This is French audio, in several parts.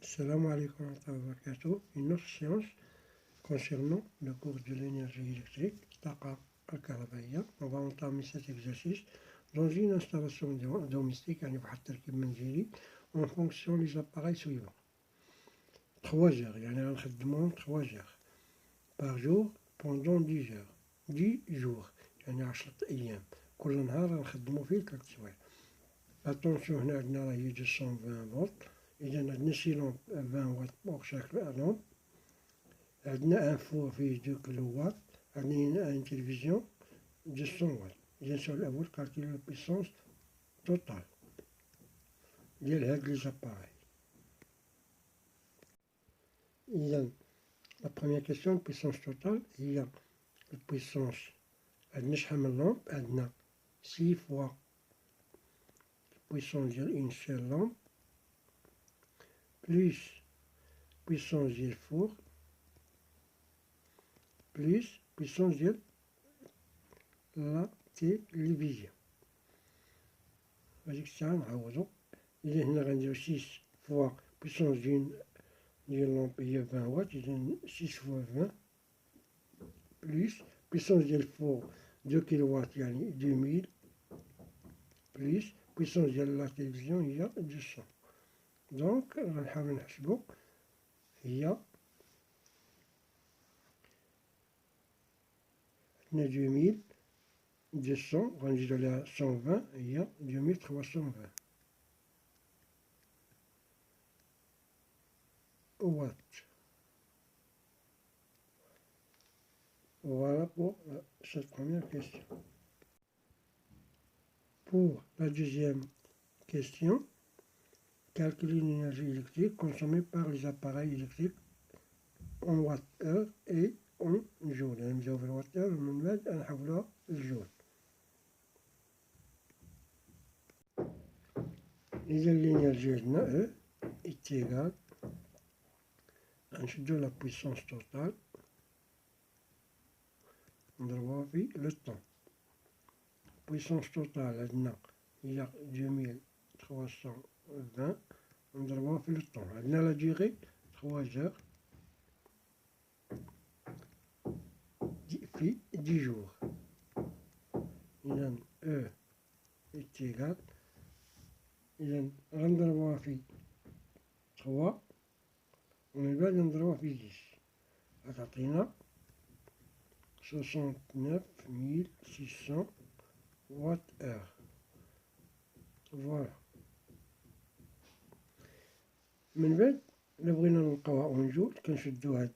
Salam alaikum wa rahmatullahi wa barakatuh. Une autre séance concernant le cours de l'énergie électrique, Taqa al-Karabaya. On va entamer cet exercice dans une installation domestique en fonction des appareils suivants. 3 heures, il y en a un traitement 3 heures par jour pendant 10 heures. 10 jours, il y en a 10 أيام. كل نهار نخدمو فيه 3 سوايع. Attention, هنا عندنا راهي 220 فولت. إذا عندنا سي لامب 20 واط بوغ شاك لامب. عندنا ان فور فيه 2 كيلو واط. عندنا ان تلفزيون 200 واط. إذا السؤال الأول كالكيلو لا بويسونس توتال ديال هاد لي زاباراي. إذا لا بروميير كيسيون البويسونس توتال هي البويسونس. عندنا شحال من لامب؟ عندنا 6 فوا puissance ديال une seule lampe plus puissance ديال four plus puissance ديال لا télévision. هاديك الساعة نعوضو. إذا هنا غنديرو 6 فوا puissance ديال لامب هي 20 واط. إذا 6 فوا 20 plus puissance ديال four 2 كيلو واط يعني 2000 plus puissance ديال لا télévision هي 200. دونك غنحاولو نحسبو. هي عندنا 2200 غنزيدو عليها 120 هي 2320 watt. Voilà pour cette première question. Pour la deuxième question, calculer l'énergie électrique consommée par les appareils électriques en watt-heure et en joule. نبداو في الوات-heure ومن بعد نحولوها للجول. إذا l'énergie عندنا E est égal. غنشدو لا puissance totale نضربوها في لو طون. puissance totale عندنا هي 2320 نضربوها في لو طون. عندنا لا durée 3 heures في 10 jours. إذا E est égal. إذا غنضربوها في 3 ومن بعد نضربوها في 10 غتعطينا 69600 watt heure. فوالا. من بعد إلا بغينا نلقاوها اون جول كنشدو هاد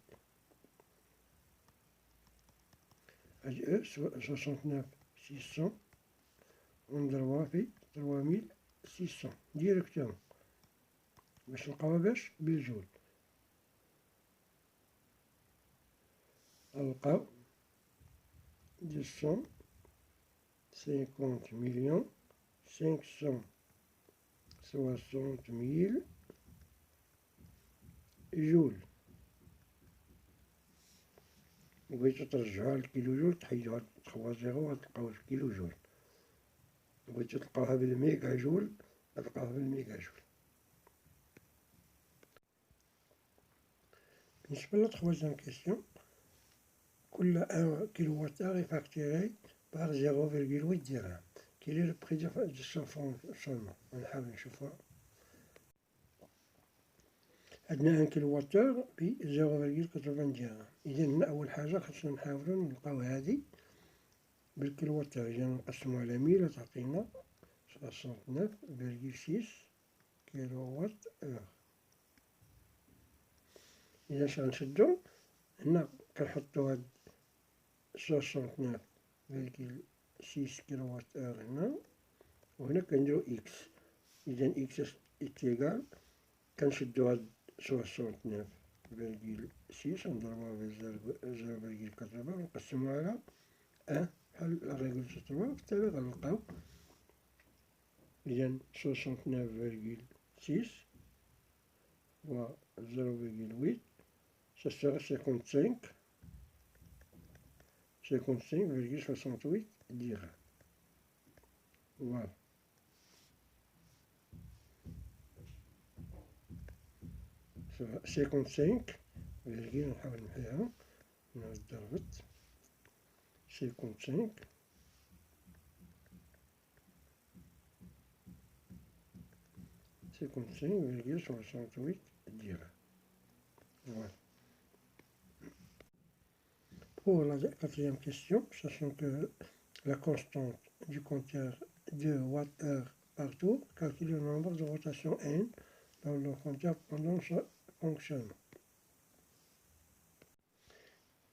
او 69600 ونضربوها في 3600 ديريكتومون باش نلقاوها باش بالجول. نلقاو 250 مليون 560 جول. بغيتو ترجعوها للكيلو جول تحيدو هاد 3 زيرو غتلقاو الكيلو جول. بغيتو تلقاوها بالميغا جول غتلقاوها بالميغا جول. بالنسبة لا troisième question, كل 1 كيلو وات heure est facturé par 0,8 dirham. Quel est le prix de ce fonctionnement? غنحاول نشوفوها. عندنا 1 كيلو وات heure ب 0,80 درهم. إذا هنا أول حاجة خاصنا نحاولو نلقاو هادي بالكيلو وات heure. إذا نقسمو على 1000 تعطينا 69,6 كيلو وات heure. إذا اش غنشدو هنا كنحطو هاد 69,6 كيلو وات heure هنا وهنا كنديرو إكس. إذا إكس إتيغال كنشدو هاد 69,6 ونضربوها في 0,80 ونقسموها على 1 بحال لا ريغل تتوا بالتالي غنلقاو. إذا 69,6 و 0,8 ça sera 55,68 dirhams. Voilà. 55 virgule نحاول نحيها نعود ضربت 55 55,68 dirhams. Voilà. Pour la quatrième question, sachant que la constante du compteur de Watt-heure par tour calcule le nombre de rotations n dans le compteur pendant son fonctionnement.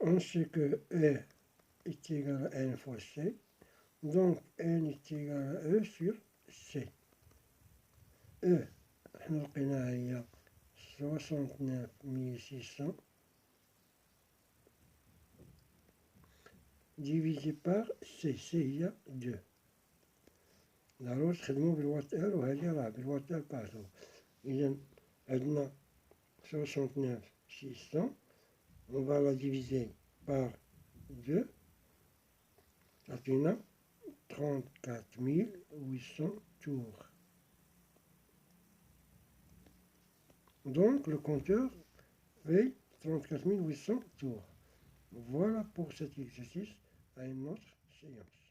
On sait que E est égal à n fois C, donc n est égal à E sur C. E, لقيناها هي 69600 divisé par C, C هي 2. ضروري تخدمو بالوات اور وهذه راه بالوات اور بارتو. إذا عندنا 69600 on va la diviser par 2 تعطينا 34800 tours. Donc le compteur fait 34800 tours. Voilà pour cet exercice, à une autre séance.